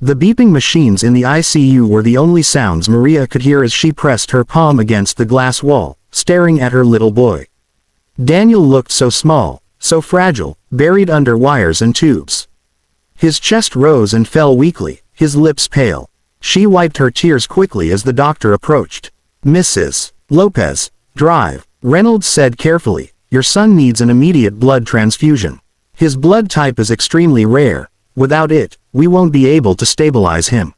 The beeping machines in the ICU were the only sounds Maria could hear as she pressed her palm against the glass wall, staring at her little boy. Daniel looked so small, so fragile, buried under wires and tubes. His chest rose and fell weakly, his lips pale. She wiped her tears quickly as the doctor approached. "Mrs. Lopez, drive," Reynolds said carefully. "Your son needs an immediate blood transfusion. His blood type is extremely rare. Without it, we won't be able to stabilize him."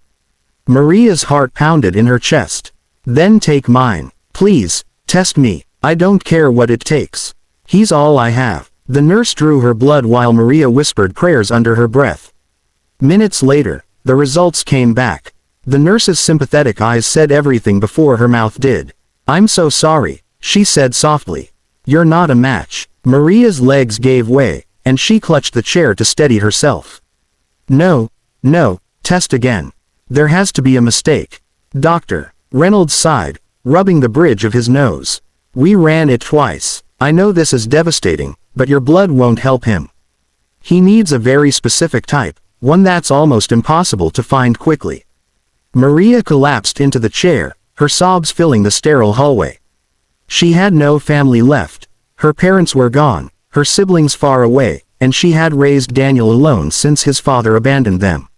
Maria's heart pounded in her chest. "Then take mine. Please, test me. I don't care what it takes. He's all I have." The nurse drew her blood while Maria whispered prayers under her breath. Minutes later, the results came back. The nurse's sympathetic eyes said everything before her mouth did. "I'm so sorry," she said softly. "You're not a match." Maria's legs gave way, and she clutched the chair to steady herself. No, test again. There has to be a mistake." "Doctor," Reynolds sighed, rubbing the bridge of his nose. "We ran it twice. I know this is devastating, but your blood won't help him. He needs a very specific type, one that's almost impossible to find quickly." Maria collapsed into the chair, her sobs filling the sterile hallway. She had no family left. Her parents were gone, her siblings far away, and she had raised Daniel alone since his father abandoned them.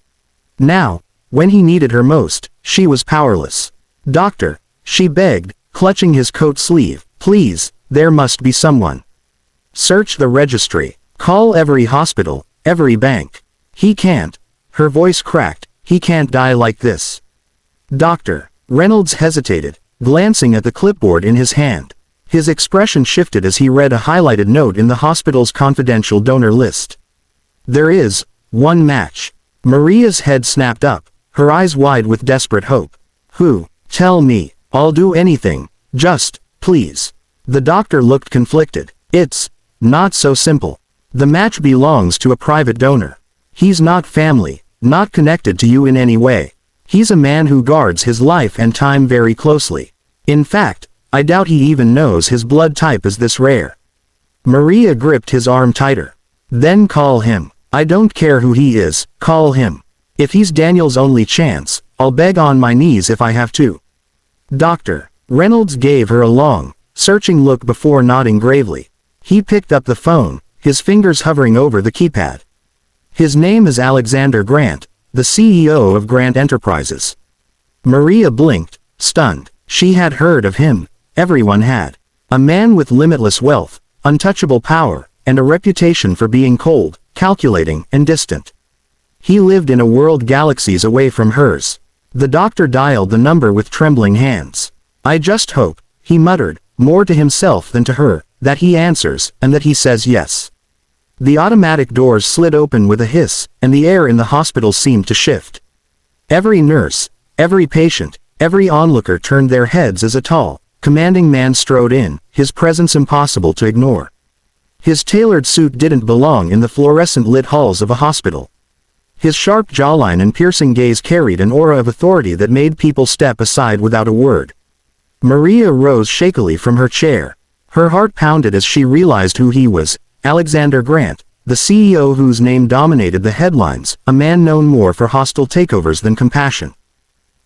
Now, when he needed her most, she was powerless. "Doctor," she begged, clutching his coat sleeve, "please, there must be someone. Search the registry. Call every hospital, every bank. He can't." Her voice cracked. "He can't die like this." "Doctor," Reynolds hesitated, glancing at the clipboard in his hand. His expression shifted as he read a highlighted note in the hospital's confidential donor list. "There is one match." Maria's head snapped up, her eyes wide with desperate hope. "Who? Tell me. I'll do anything. Just, please." The doctor looked conflicted. "It's not so simple. The match belongs to a private donor. He's not family, not connected to you in any way. He's a man who guards his life and time very closely. In fact, I doubt he even knows his blood type is this rare." Maria gripped his arm tighter. "Then call him. I don't care who he is, call him. If he's Daniel's only chance, I'll beg on my knees if I have to." "Doctor," Reynolds gave her a long, searching look before nodding gravely. He picked up the phone, his fingers hovering over the keypad. "His name is Alexander Grant, the CEO of Grant Enterprises." Maria blinked, stunned. She had heard of him. Everyone had. A man with limitless wealth, untouchable power, and a reputation for being cold, calculating, and distant. He lived in a world galaxies away from hers. The doctor dialed the number with trembling hands. "I just hope," he muttered, more to himself than to her, "that he answers, and that he says yes." The automatic doors slid open with a hiss, and the air in the hospital seemed to shift. Every nurse, every patient, every onlooker turned their heads as a tall, commanding man strode in, his presence impossible to ignore. His tailored suit didn't belong in the fluorescent-lit halls of a hospital. His sharp jawline and piercing gaze carried an aura of authority that made people step aside without a word. Maria rose shakily from her chair. Her heart pounded as she realized who he was, Alexander Grant, the CEO whose name dominated the headlines, a man known more for hostile takeovers than compassion.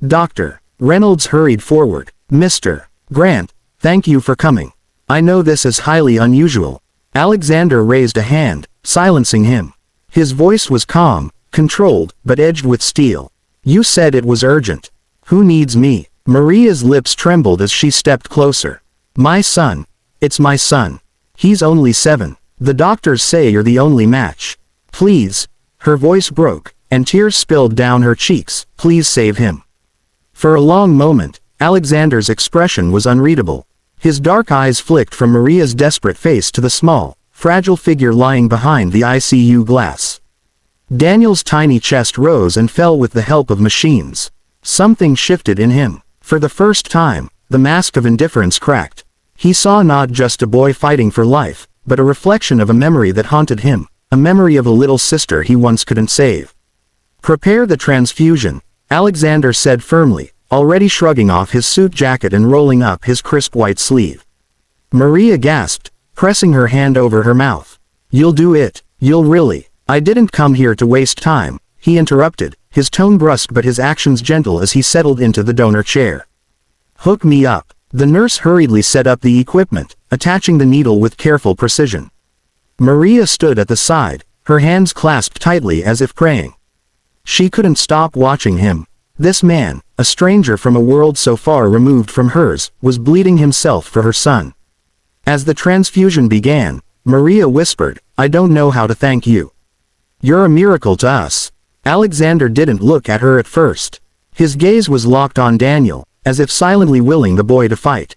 "Doctor," Reynolds hurried forward. "Mr. Grant, thank you for coming. I know this is highly unusual." Alexander raised a hand, silencing him. His voice was calm, controlled, but edged with steel. "You said it was urgent. Who needs me?" Maria's lips trembled as she stepped closer. "My son. It's my son. He's only 7. The doctors say you're the only match. Please." Her voice broke, and tears spilled down her cheeks. "Please save him." For a long moment, Alexander's expression was unreadable. His dark eyes flicked from Maria's desperate face to the small, fragile figure lying behind the ICU glass. Daniel's tiny chest rose and fell with the help of machines. Something shifted in him. For the first time, the mask of indifference cracked. He saw not just a boy fighting for life, but a reflection of a memory that haunted him, a memory of a little sister he once couldn't save. "Prepare the transfusion," Alexander said firmly, already shrugging off his suit jacket and rolling up his crisp white sleeve. Maria gasped, pressing her hand over her mouth. "You'll do it, you'll really." "I didn't come here to waste time," he interrupted, his tone brusque but his actions gentle as he settled into the donor chair. "Hook me up." The nurse hurriedly set up the equipment, attaching the needle with careful precision. Maria stood at the side, her hands clasped tightly as if praying. She couldn't stop watching him. This man, a stranger from a world so far removed from hers, was bleeding himself for her son. As the transfusion began, Maria whispered, "I don't know how to thank you. You're a miracle to us." Alexander didn't look at her at first. His gaze was locked on Daniel, as if silently willing the boy to fight.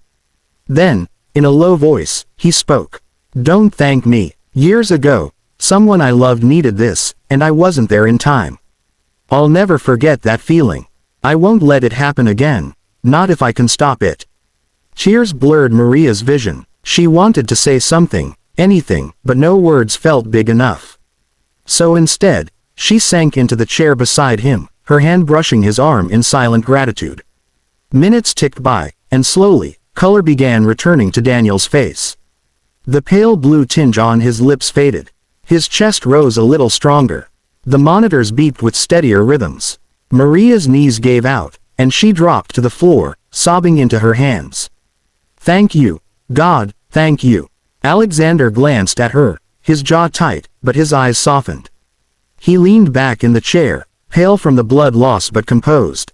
Then, in a low voice, he spoke. "Don't thank me. Years ago, someone I loved needed this, and I wasn't there in time. I'll never forget that feeling. I won't let it happen again, not if I can stop it." Tears blurred Maria's vision. She wanted to say something, anything, but no words felt big enough. So instead, she sank into the chair beside him, her hand brushing his arm in silent gratitude. Minutes ticked by, and slowly, color began returning to Daniel's face. The pale blue tinge on his lips faded. His chest rose a little stronger. The monitors beeped with steadier rhythms. Maria's knees gave out, and she dropped to the floor, sobbing into her hands. "Thank you, God, thank you." Alexander glanced at her, his jaw tight, but his eyes softened. He leaned back in the chair, pale from the blood loss but composed.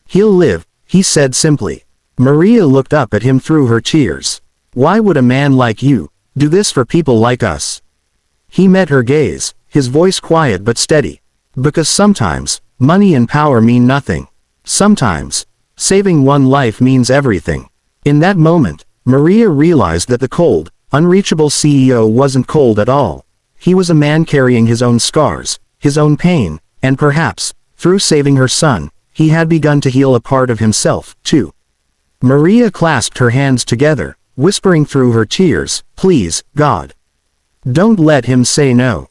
"He'll live," he said simply. Maria looked up at him through her tears. "Why would a man like you do this for people like us?" He met her gaze, his voice quiet but steady. "Because sometimes, money and power mean nothing. Sometimes, saving one life means everything." In that moment, Maria realized that the cold, unreachable CEO wasn't cold at all. He was a man carrying his own scars, his own pain, and perhaps, through saving her son, he had begun to heal a part of himself, too. Maria clasped her hands together, whispering through her tears, "Please, God. Don't let him say no."